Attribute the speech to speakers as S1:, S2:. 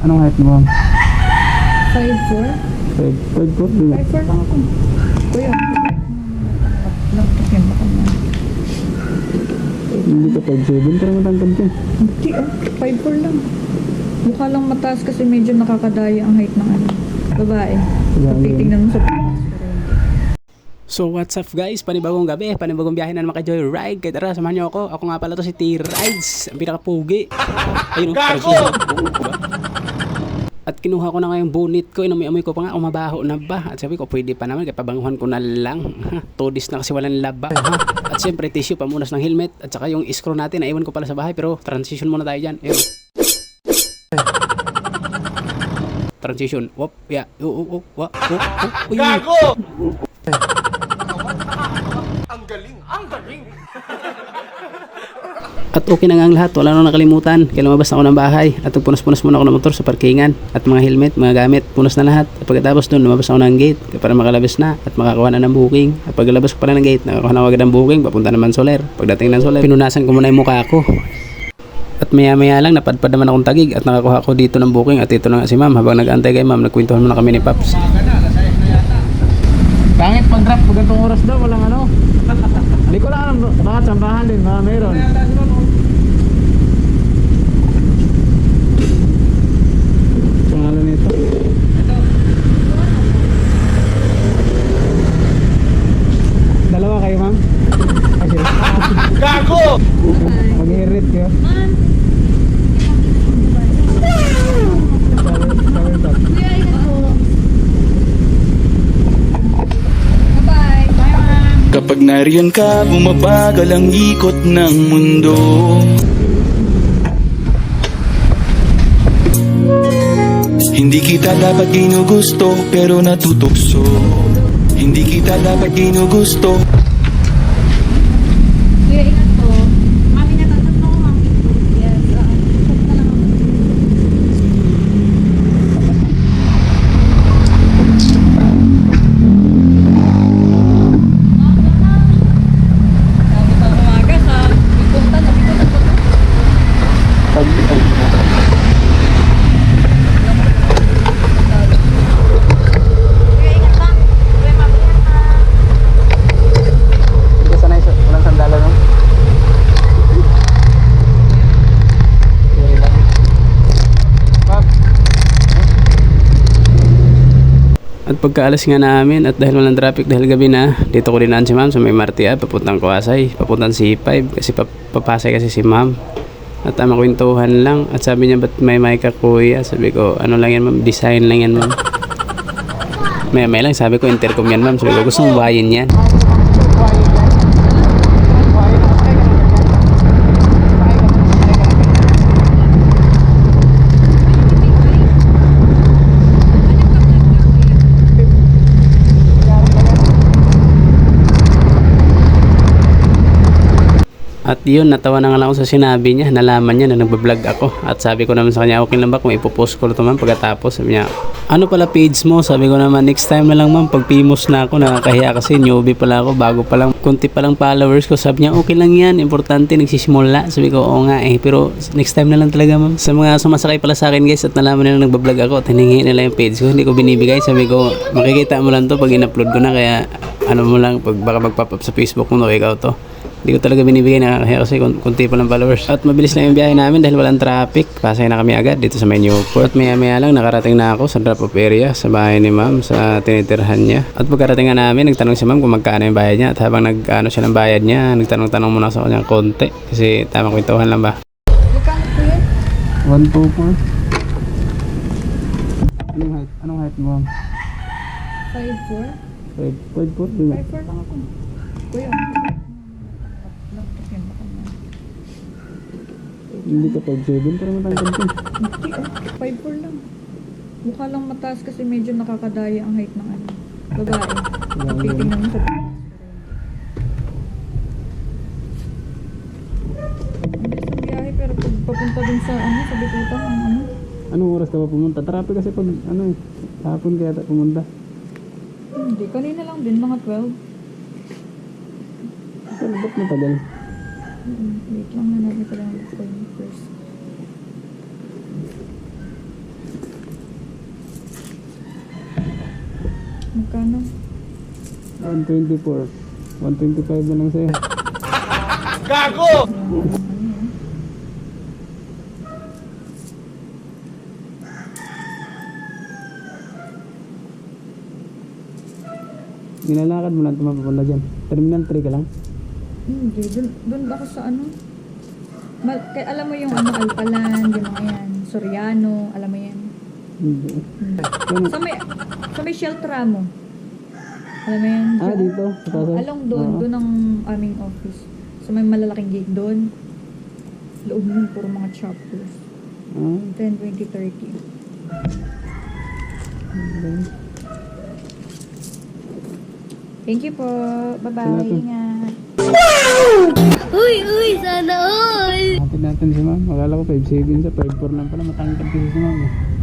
S1: Anong height mo, ma'am?
S2: 5'4"?
S1: 5'4", di ba?
S2: 5'4" lang ako. Kuya. Laptop yan baka na.
S1: Hindi ka 5'7", pero matangkad ka.
S2: Hindi 5'4" lang. Mukha lang mataas kasi medyo nakakadaya ang height ng ano, babae. Titingnan mo sa
S3: So what's up guys, panibagong gabi, panibagong biyahe na naman kay Joyride. Kaya tara, samahan nyo ako. Ako nga pala to si T-Rides, ang pinakapugi. Ayun, at kinuha ko na ngayong bonnet ko, inamoy-amoy ko pa nga, mabaho na ba? At sabi ko, pwede pa naman, kaya pabanguhan ko na lang. 2 days na kasi walang laba. At siyempre, tissue, pamunas ng helmet. At saka yung screw natin, naiwan ko pala sa bahay. Pero transition muna tayo dyan. Ayun. Transition. Wop, yeah.
S4: Gago! Ang galing! Ang galing!
S3: At okay na nga ang lahat, wala nang nakalimutan. Kaya lumabas na ako ng bahay at punas-punas muna ako ng motor sa parkingan. At mga helmet, mga gamit, punas na lahat. At pagkatapos doon, lumabas ako ng gate para makalabas na at makakuha na ng booking. At pagkalabas ko pala ng gate, nakakuha na agad ng booking, papunta naman Soler. Pagdating ng Soler, pinunasan ko muna yung mukha ko. At maya-maya lang, napadpad naman akong tagig at nakakuha ko dito ng booking. At ito na nga si ma'am, habang nag-antay kay ma'am, nagkwentuhan muna kami ni Paps.
S1: Pangit pag-drop, pag ganitong oras daw, walang ano. Hindi ko lang alam, baka tsambahan din, baka meron. Pangalan nito? Dalawa kayo, ma'am? Ay, sila.
S4: Gago!
S1: Mag-i-read kayo?
S5: Kapag nariyan ka, bumabagal ang ikot ng mundo. Hindi kita dapat ginugusto, pero natutokso. Hindi kita dapat ginugusto.
S2: Kuya, ingat po. Mami, natatat mo ko, mami. Yes. Check na lang ako. Sabi pa umaga ka. Ipunta na, ipunta po. Kuya, ingat ka. Kuya, mami, ingat ka.
S1: Hindi ka sanay, walang sandala, no? Pap,
S3: At pagkaalas nga namin at dahil walang traffic dahil gabi na, dito ko dinaan si ma'am sa may Martia, papuntang Kuwasay, papuntang C5 kasi papasay kasi si ma'am. At makwentuhan lang at sabi niya, ba't may mic ka kuya? Sabi ko, ano lang yan ma'am, design lang yan ma'am. May lang, sabi ko intercom yan ma'am. Sabi ko, gusto mong bayin yan. At yun, natawa na nga lang ako sa sinabi niya. Nalaman niya na nagbablog ako. At sabi ko naman sa kanya, okay lang ba kung ipopost ko ito ma'am pagkatapos? Sabi niya, ano pala page mo? Sabi ko naman, next time na lang ma'am, pag famous na ako, nakakahiya kasi newbie pala ako, bago pa lang, kunti pa lang followers ko. Sabi niya, okay lang yan, importante, nagsisimula. Sabi ko, oo nga pero next time na lang talaga ma'am. Sa mga sumasakay pala sa akin guys, at nalaman nila nagbablog ako, at hiningi nila yung page ko, hindi ko binibigay. Sabi ko, makikita mo lang to pag in-upload ko na, kaya ano mo lang, pag baka mag-pop up sa Facebook mo, no, ikaw to. Hindi ko talaga binibigay, nakakahiya kasi kunti pa lang followers. At mabilis lang yung biyahe namin dahil walang traffic. Pasay na kami agad dito sa may Newport. At maya lang nakarating na ako sa drop off area sa bahay ni ma'am, sa tinitirhan niya. At pagkarating nga namin, nagtanong si ma'am kung magkano yung bayad niya. At habang nag-ano siya ng bayad niya, nagtanong-tanong muna sa kanya konti. Kasi tamang kwentuhan lang ba.
S2: Magkano po yun?
S1: 124. Anong height mo, ma'am?
S2: 5'4"?
S1: 5'4", di ba?
S2: 5'4" lang ako. Kuya. Laptop yan baka na.
S1: Hindi ka 5'7", pero matangkad ka.
S2: Hindi 5'4" lang. Mukha lang mataas kasi medyo nakakadaya ang height ng ano, babae. Titingnan mo sa ang bilis ng biyahe pero pag papunta dun sa ano, sa bitutan ang ano.
S1: Anong oras ka ba pumunta? Traffic kasi pag ano eh, hapon kaya pumunta.
S2: Hindi, kanina lang din, mga 12.
S1: Pero ba't matagal?
S2: Wait lang na natin pala ang first. Magkano?
S1: 124. 125 na lang sa'yo.
S4: Gago!
S1: Ginalakad mo lang tumapapunta dyan. Terminal 3 ka lang.
S2: Hindi, dun ako sa ano. Kaya alam mo yung ano, Alpaland, yung mga yan. Soriano, alam mo yan.
S1: Hindi.
S2: Sa may Sheltra mo. Alam mo yan?
S1: Ah, dito? Sa taas?
S2: Along doon,
S1: Oo.
S2: doon ang aming office. So may malalaking gate doon. Loob nun, puro mga chapters.
S1: Ah,
S2: 10, 20, 30.
S1: okay.
S2: Thank you po. Bye-bye.
S1: Salamat po.
S2: Ingat.
S6: Uy, sana all!
S1: Kapit natin si ma'am. Akala ko 5'7" siya. 5'4" lang pala. Matangkad kasi si ma'am.